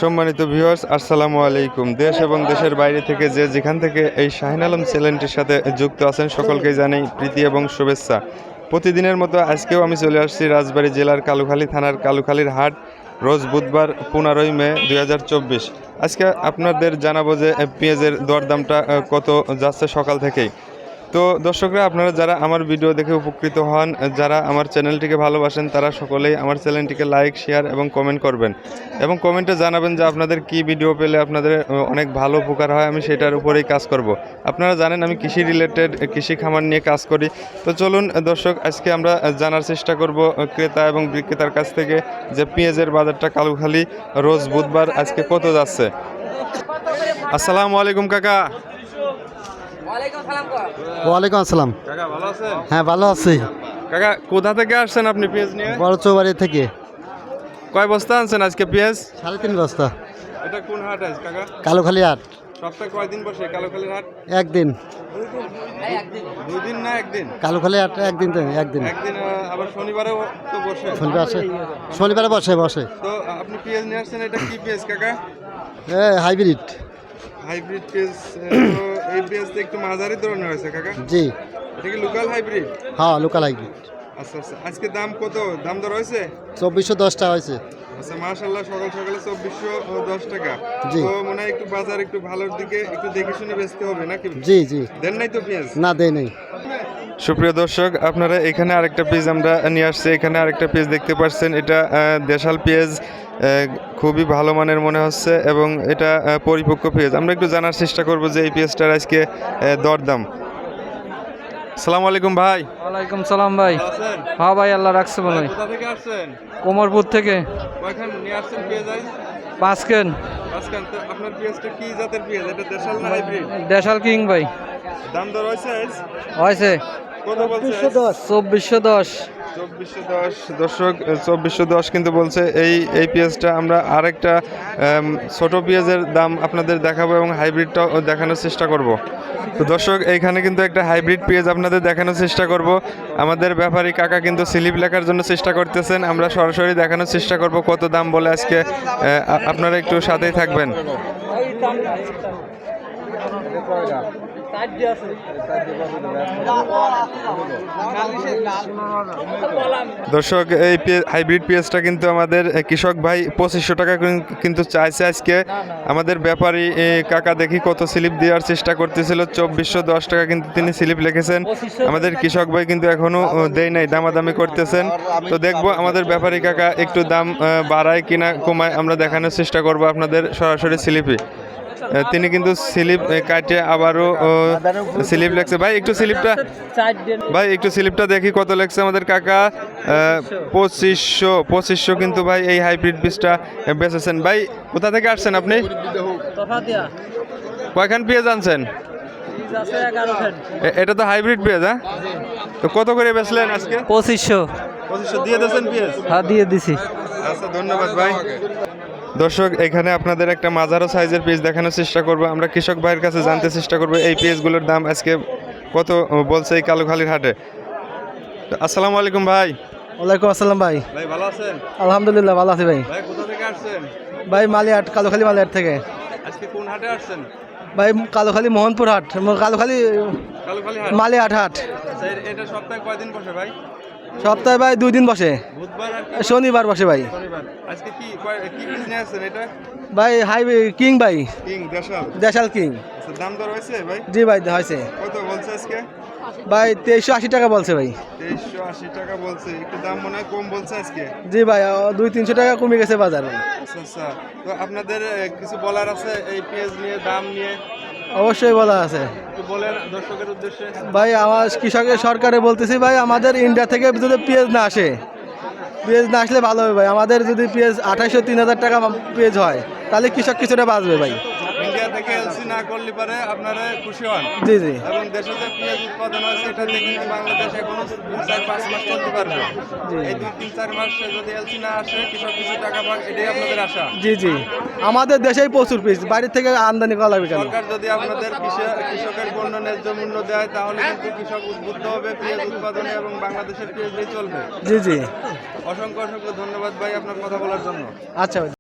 সম্মানিত ভিউয়ার্স, আসসালামু আলাইকুম। দেশ এবং দেশের বাইরে থেকে যে যেখান থেকে এই শাহিন আলম চ্যানেলটির সাথে যুক্ত আছেন সকলকেই জানাই প্রীতি এবং শুভেচ্ছা। প্রতিদিনের মতো আজকেও আমি চলে আসছি রাজবাড়ী জেলার কালুখালী থানার কালুখালীর হাট। রোজ বুধবার 15ই মে 2024। আজকে আপনাদের জানাবো যে পেঁয়াজের দরদামটা কত যাচ্ছে সকাল থেকেই। তো দর্শকরা, আপনারা যারা আমার ভিডিও দেখে উপকৃত হন, যারা আমার চ্যানেলটিকে ভালোবাসেন, তারা সকলেই আমার চ্যানেলটিকে লাইক, শেয়ার এবং কমেন্ট করবেন এবং কমেন্টে জানাবেন যে আপনাদের কি ভিডিও পেলে আপনাদের অনেক ভালো উপকার হয়, আমি সেটার উপরেই কাজ করব। আপনারা জানেন আমি কৃষি রিলেটেড, কৃষি খামার নিয়ে কাজ করি। তো চলুন দর্শক, আজকে আমরা জানার চেষ্টা করব ক্রেতা এবং বিক্রেতার কাছ থেকে যে পেঁয়াজের বাজারটা কালুখালী রোজ বুধবার আজকে কত যাচ্ছে। আসসালামু আলাইকুম কাকা। ওয়ালাইকুম আসসালাম। কাকা ভালো আছেন? হ্যাঁ, ভালো আছি। কাকা কোথা থেকে আসছেন আপনি পেঁয়াজ নিয়ে? বড় চৌবাড়ি থেকে। কয় বস্তা আনছেন আজকে পেঁয়াজ? 3.5 বস্তা। এটা কোন হাট আছে কাকা? কালুখালী হাট। সপ্তাহে কয়দিন বসে কালুখালীর হাট? একদিন। 2 দিন না একদিন? কালুখালী হাট একদিন তো একদিন। একদিন, আবার শনিবারেও তো বসে। শনিবার আসে, শনিবারে বসে। তো আপনি পেঁয়াজ নিয়ে আসছেন, এটা কি পেঁয়াজ কাকা? হাইব্রিড। হাইব্রিড পেঁয়াজ। তো এই পেঁয়াজটা একটু মাঝারি ধরনের হয়েছে কাকা। জি। এটা কি লোকাল হাইব্রিড? হ্যাঁ, লোকাল হাইব্রিড। আচ্ছা আচ্ছা, আজকে দাম কত? দাম দর হয়েছে? 2410 টাকা হয়েছে। আচ্ছা, মাশাআল্লাহ, সকাল সকালে 2410 টাকা। জি। তো মনে হয় একটু বাজার একটু ভালোর দিকে একটু দেখে শুনে বেচতে হবে নাকি? জি জি। দেন নাই তো পেঁয়াজ? না, দেয় নেই। সুপ্রিয় দর্শক, আপনারা এখানে আরেকটা পেজ আমরা নিয়ে আসছি। এখানে আরেকটা পেজ দেখতে পাচ্ছেন, এটা দেশাল পেঁয়াজ। খুবই ভালো মানের মনে হচ্ছে এবং এটা পরিপক্ক পেঁয়াজ। আমরা একটু জানার চেষ্টা করব যে এই পেঁয়াজটার আজকে দরদাম। আসসালামু আলাইকুম ভাই। ওয়ালাইকুম সালাম ভাই। হ্যাঁ ভাই, আল্লাহ রাখছে ভালো। কোথা থেকে আসছেন? কোমরপুর থেকে। কয়খান নিয়ে আসছেন পেঁয়াজ? 5 কেন। আজকাল তো আপনার পেঁয়াজটা কি জাতের পেঁয়াজ? এটা দেশাল না হাইব্রিড? দেশাল কিং ভাই। দাম দর হয়েছে? হয়েছে কত বলছে? 2410। 2410 দর্শক, 2410 কিন্তু বলছে। এই পেঁয়াজটা আমরা আরেকটা ছোট পেঁয়াজের দাম আপনাদের দেখাবো এবং হাইব্রিডটাও দেখানোর চেষ্টা করব। তো দর্শক, এইখানে কিন্তু একটা হাইব্রিড পেঁয়াজ আপনাদের দেখানোর চেষ্টা করব। আমাদের ব্যাপারী কাকা কিন্তু স্লিপ লেখার জন্য চেষ্টা করতেছেন। আমরা সরাসরি দেখানোর চেষ্টা করব কত দাম বলে আজকে। আপনারা একটু সাথেই থাকবেন। দর্শক, এই হাইব্রিড পেঁয়াজটা কিন্তু আমাদের কৃষক ভাই 2500 টাকা কিন্তু চাইছে আজকে। আমাদের ব্যাপারী কাকা দেখি কত স্লিপ দেওয়ার চেষ্টা করতেছিল। 2410 টাকা কিন্তু তিনি স্লিপ লিখেছেন। আমাদের কৃষক ভাই কিন্তু এখনো দেয় নাই, দামাদামি করতেছেন। তো দেখবো আমাদের ব্যাপারী কাকা একটু দাম বাড়ায় কিনা কমায়, আমরা দেখানোর চেষ্টা করব আপনাদের সরাসরি স্লিপে। তিনি কিন্তু স্লিপ কাটে আবারও স্লিপ লেখছে। ভাই একটু স্লিপটা দেখি কত লেখছে আমাদের কাকা। 2500 কিন্তু ভাই এই হাইব্রিড বীজটা বেচেছেন। ভাই কোথা থেকে আসছেন আপনি? কয়খান পেঁয়াজ আনছেন? এটা তো হাইব্রিড পেঁয়াজ। হ্যাঁ, তো কত করে বেচলেন আজকে? 2500 দিয়ে দিয়েছেন পেঁয়াজ? হ্যাঁ, দিয়ে দিছি। আচ্ছা, ধন্যবাদ ভাই। দর্শক, এখানে আপনাদের একটা মাঝারো সাইজের পেঁয়াজ দেখানোর চেষ্টা করব। আমরা কৃষক ভাইয়ের কাছে জানতে চেষ্টা করব এই পেঁয়াজগুলোর দাম আজকে কত বলছে এই কালুখালীর হাটে। আসসালামু আলাইকুম ভাই। ওয়ালাইকুম আসসালাম ভাই। ভাই ভালো আছেন? আলহামদুলিল্লাহ, ভালো আছি ভাই। ভাই কোথা থেকে আসছেন? ভাই মালিহাট, কালুখালী মালিহাট থেকে। আজকে কোন হাটে আসছেন? ভাই কালুখালী মোহনপুর হাট, কালুখালী কালুখালী হাট। মালিহাট হাট। এটা সপ্তাহে কয়দিন বসে ভাই? সপ্তাহে ভাই 2 দিন বসে। বুধবার আর শনিবার বসে ভাই। শনিবার। আজকে কি বীজ নিয়ে আসছেন এটা? ভাই কিং ভাই। কিং দেশাল। দেশাল কিং। আচ্ছা, দাম দর হয়েছে ভাই? জি ভাই, হয়েছে। কত বলছে আজকে? ভাই 2380 টাকা বলছে ভাই। 2380 টাকা বলছে। একটু দাম মনে হয় কম বলছে আজকে। জি ভাই, 200-300 টাকা কমে গেছে বাজার ভাই। আচ্ছা আচ্ছা, তো আপনাদের কিছু বলার আছে এই পেঁয়াজ নিয়ে, দাম নিয়ে? অবশ্যই বলা আছে একটু বলেন দর্শকের উদ্দেশ্যে। ভাই। আমার কৃষকের সরকারে বলতেছি ভাই, আমাদের ইন্ডিয়া থেকে যদি পেঁয়াজ না আসে, পেঁয়াজ না আসলে ভালো হবে ভাই। আমাদের যদি পেঁয়াজ 2800-3000 টাকা পেঁয়াজ হয়, তাহলে কৃষক কিছুটা বাঁচবে ভাই। ইন্ডিয়া থেকে এলসি না করলে পারে আপনারা খুশি হন। জি জি। এবং দেশে যে পেঁয়াজ উৎপাদন হয়েছে এটা দিয়ে কিন্তু বাংলাদেশ এখনো 4-5 মাস চলতে পারবে। এই 2-3-4 মাস যদি এলসি না আসে, কৃষক কিছু টাকা পাক, এটাই আপনাদের আশা। জি জি। আমাদের দেশেই প্রচুর পিস, বাইরে থেকে আমদানি করা লাগবে কেন? সরকার যদি আপনাদের কৃষকের পণ্য ন্যায্য মূল্য দেয়, তাহলে কিন্তু কৃষক উদ্বুদ্ধ হবে পেঁয়াজ উৎপাদনে এবং বাংলাদেশের পেঁয়াজই চলবে। জি জি। অসংখ্য অসংখ্য ধন্যবাদ ভাই আপনার কথা বলার জন্য। আচ্ছা ভাই।